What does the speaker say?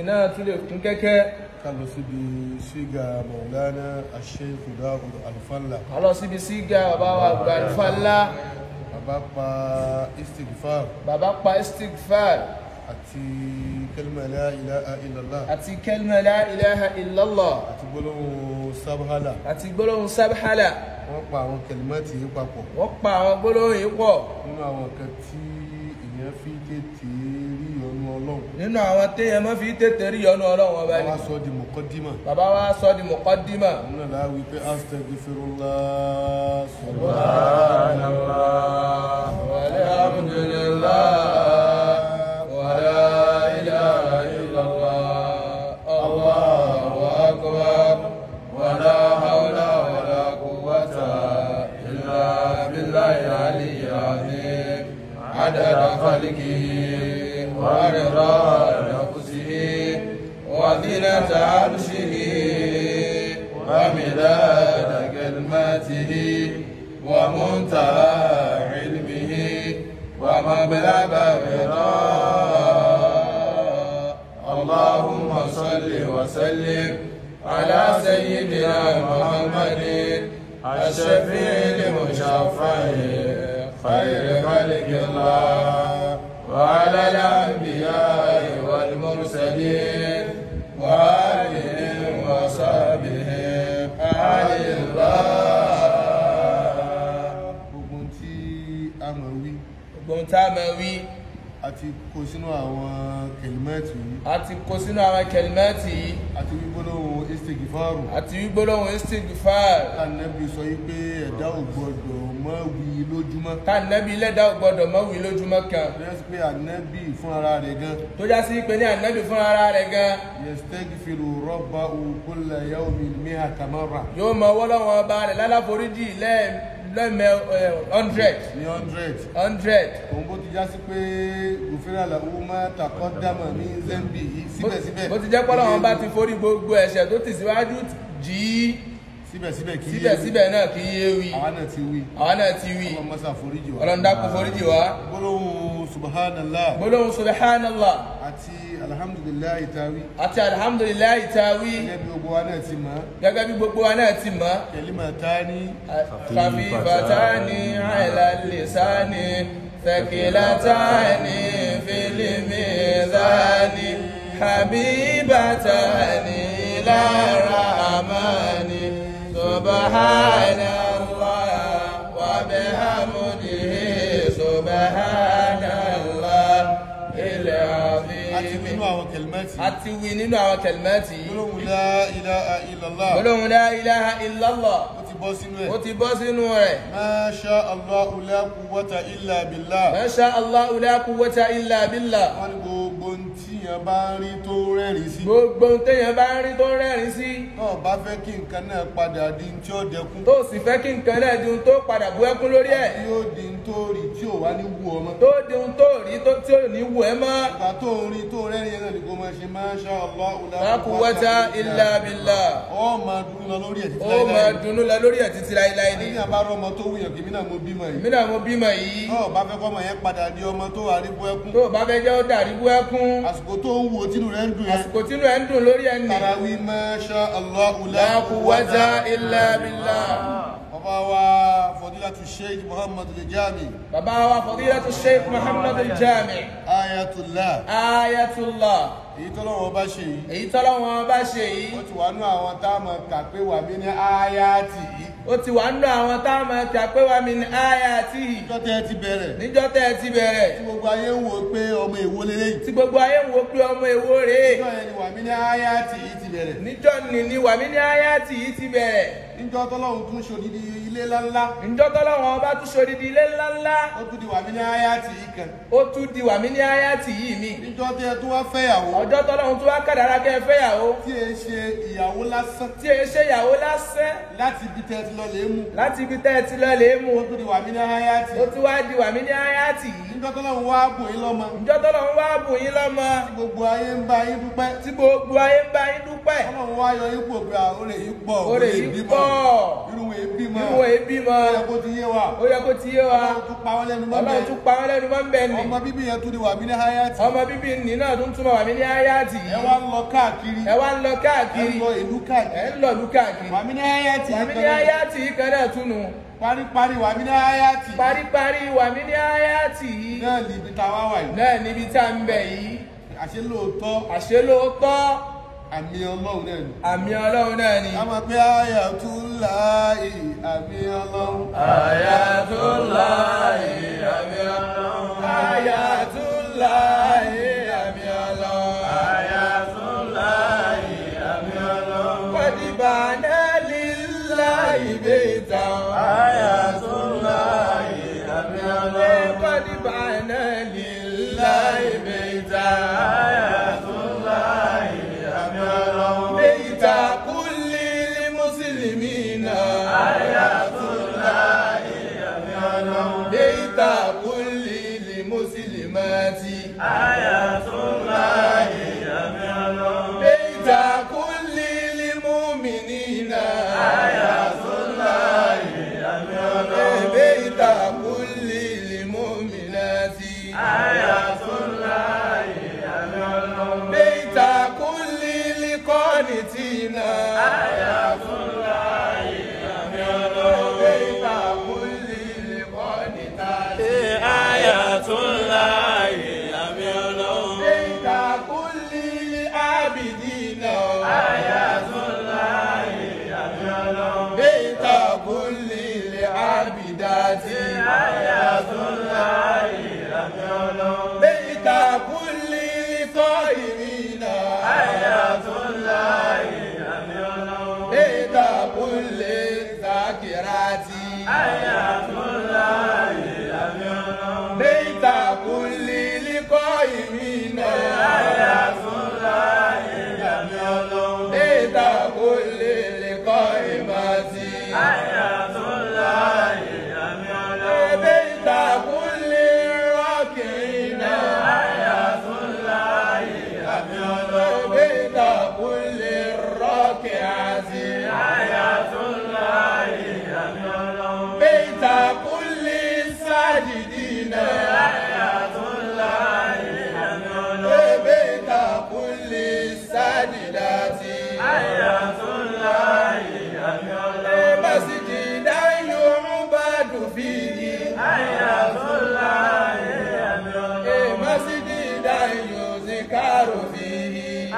náà tún lè kún kẹ́kẹ́. ká lọ síbi síga Maulana Sheikh Daud Alfalla. ká lọ síbi síga bàbá wa àgbà Alfalla. bàbá pa istighfar. bàbá pa istighfar. àti kalima la ilaha illallah. àti kalima la ilaha illallah. àti gbólóhùn sabhala. àti gbólóhùn sabhala. wọ́n pa àwọn kalimati yìí papọ̀. wọ́n pa àwọn gbólóhùn yìí pọ̀. nínú àwọn kan tí èèyàn fi tètè rí ìyọ́nú Ọlọ́run. nínú àwọn téèyàn máa fi tètè rí ìyọ́nú Ọlọ́run ọba ni. bàbá sọ di muqaddima. bàbá wa sọ di muqaddima. nínú àlá wípé astaghfirullah. subhanallah walhamdulillah wala ilaha illallah allahu akbar wala hawla wala quwwata illa billahi aliyyil azim adada khalqihi wa rida nafsihi wa zinata arshihi wa midada kalimatihi wa muntaha ilmihi wa mablagha ridah. Allahumma salli wa sallim ala sayyidina Muhammadin ash-shafi'il mushaffa'i khayr khalqillah wa ala al-anbiya'i wal mursalin wa alihim wa sahbihim alillah. Gbogbo tá a máa wí. àti kó sínú àwọn kẹlímẹ́ẹ̀tì yìí. àti kó sínú àwọn kẹlímẹ́ẹ̀tì yìí. àti wí gbólóhùn istighfaru. àti wí gbólóhùn istighfar. Ànábì sọ yìí pé ẹ̀dá ò gbọdọ̀ má wí lójúmọ́. Ànábì lẹ́dá ò gbọdọ̀ má wí lójúmọ́ kan. tó yẹ sí pé Ànábì fún ara rẹ̀ gan. tó já sí pé ní Ànábì fún ara rẹ̀ gan. yastaghfiru rabbahu kulla yawmin mi'ata marra. yóò mọ wọ́lọ́wọ́n ọba rẹ̀ lálàforíjì lẹ́ẹ̀mẹ́ 100. ní 100. 100. òun bó ti já sí pé gufira lahu ma taqaddama min dhanbihi síbẹ̀síbẹ̀. bó ti jẹ́ pọ́lọ́wọ́n bá ti forí gbogbo ẹ̀ṣẹ̀ tó ti síwájú jì í. síbẹ̀síbẹ̀ náà kì í yé wí. àwa náà ti wí. ọlọ́mọsá foríjì wa. ọlọ́ndàkú foríjì wa. gbólóhùn subhanallah. gbólóhùn subhanallah. àti alhamdulillahi tawi. gẹ́gẹ́ bí gbogbo wa náà ti mọ̀. kalimatani. khafifatani ala lisani thaqilatani fil mizani habibatani ila rahmani subhanallah wa bihamdihi subhanallah al-azim. àti wí nínú àwọn kẹlmẹ́tì. gbólóhùn la ilaha illallah. ó ti bọ́ sínú rẹ̀. ma sha Allahu la quwwata illa billah. ma sha Allahu la quwwata illa billah. wọ́n ní gbogbo tíyàn bá ń rí tó rẹ́rìn sí. tó bá fẹ́ kí nǹkan náà padà di tí ó dẹkùn. tó sì fẹ́ kí nǹkan náà di tó padà bú ẹkún lórí ẹ̀. yóò di tó rí tí ò wá ní wù ọ mọ́. tó di tó rí tí ò ní wù ẹ mọ́. ìgbà tó ń rí tó rẹ́rìn yẹn náà ni kò máa ṣe ma sha Allahu la quwwata illa billah. ó máa dùnnú lọ lórí ẹ̀ títí láíláí. ní àbárò ọmọ tó wúyàn kí mí náà mo bímọ yìí. tó bá fẹ́ kọ́ ọmọ yẹn padà di ọmọ tó àríbú ẹkún. tó bá fẹ́ jẹ́ ó dàríbú ẹkún. àsìkò tó ń wo tínú rẹ̀ ń dùn yẹn. lórí ẹni. tàràwí ma sha Allahu la quwwata illa billah. bàbá wa fadilatu Sheikh Muhammad al-Jami. Ayatullah. èyí tọ́lọ́wọ́n bá ṣe yìí. ó ti wà nú àwọn táàmù kàpé wà mí ní ayati yìí. tí níjọ́ tẹ́ ẹ ti bẹ̀rẹ̀. tí gbogbo ayé ń wò pé ọmọ èwo lélẹ́yìn. níjọ́ yẹn ni wà mí ní ayati yìí ti bẹ̀rẹ̀. níjọ́ tọ́lọ́run tún ṣòdìdí ilé ńláńlá. ọba tún ṣòdìdí ilé ńláńlá. ó tún di wà mí ní ayati yìí kan. mi. níjọ́ tẹ́ ẹ tún wá fẹ́yàwó. ọjọ́ tọ́lọ́run tún wá kádàrá kẹ́ fẹ́yàwó. tí ẹ ṣe ìyàwó lásán. láti ibi tẹ́ ẹ ti lọ lè mú. ó tún di wà mí ní ayati. níjọ́ tọ́lọ́run wá bùn yín lọ́mọ. tí gbogbo ayé ń bá yín dúpẹ́. ọlọ́run wá yọ yín pò pé àórè yìí pọ̀. irú wọn èébì mọ́. irú wọn èébì mọ́. ó yẹ kó ti yé wa. ó yẹ kó ti yé wa. Ọlọ́run tún pa wọ́n lẹ́nu mọ́ bẹ́ẹ̀. Ọlọ́run tún pa wọ́n lẹ́nu mọ́ bẹ́ẹ̀ ni. ọmọ bíbí yẹn tún ni wà mí ní hayati. ọmọ bíbí nì náà tún túmọ̀ wà mí ní hayati. ẹ wá ń lọ káàkiri. ẹ wá ń lọ káàkiri. ẹ ń lọ ìlú káàkiri. ẹ ń lọ ìlú káàkiri. wà mí ní hayati. wà mí ní hayati kan náà túnú. paríparí wà mí ní hayati. paríparí wà mí ní hayati. náà níbi tá a wá wà yìí. náà níbi tá a ń bẹ yìí. àṣé lóòótọ́. àṣé lóòótọ́. àmì Ọlọ́run náà ni. àmì Ọlọ́run náà ni. a máa pé ayatullahi àmì Ọlọ́run. ayatullahi àmì Ọlọ́run. ayatullahi àmì Ọlọ́run. ayatullahi àmì Ọlọ́run. qadibana lillahi baytan. ayatullahi àmì Ọlọ́run. qadibana lillahi baytan. بيت كل المسلمين آيات الله بيت كل المسلمات آيات الله بيت كل المؤمنين آيات الله بيت كل المؤمنات آيات الله بيت كل القانتين آيات الله بيت كل القانتات آيات الله بيت كل العابدين آيات الله بيت كل العابدات آيات الله بيت كل الصائمين آيات الله بيت كل الذاكرات آيات الله بيت كل القائمين آيات الله بيت كل القائمات آيات الله بيت كل الراكعين آيات الله بيت كل الراكعات آيات الله بيت كل الساجدين آيات الله بيت كل الساجدات آيات الله مسجدا يعبد فيه آيات الله مسجدا يذكر فيه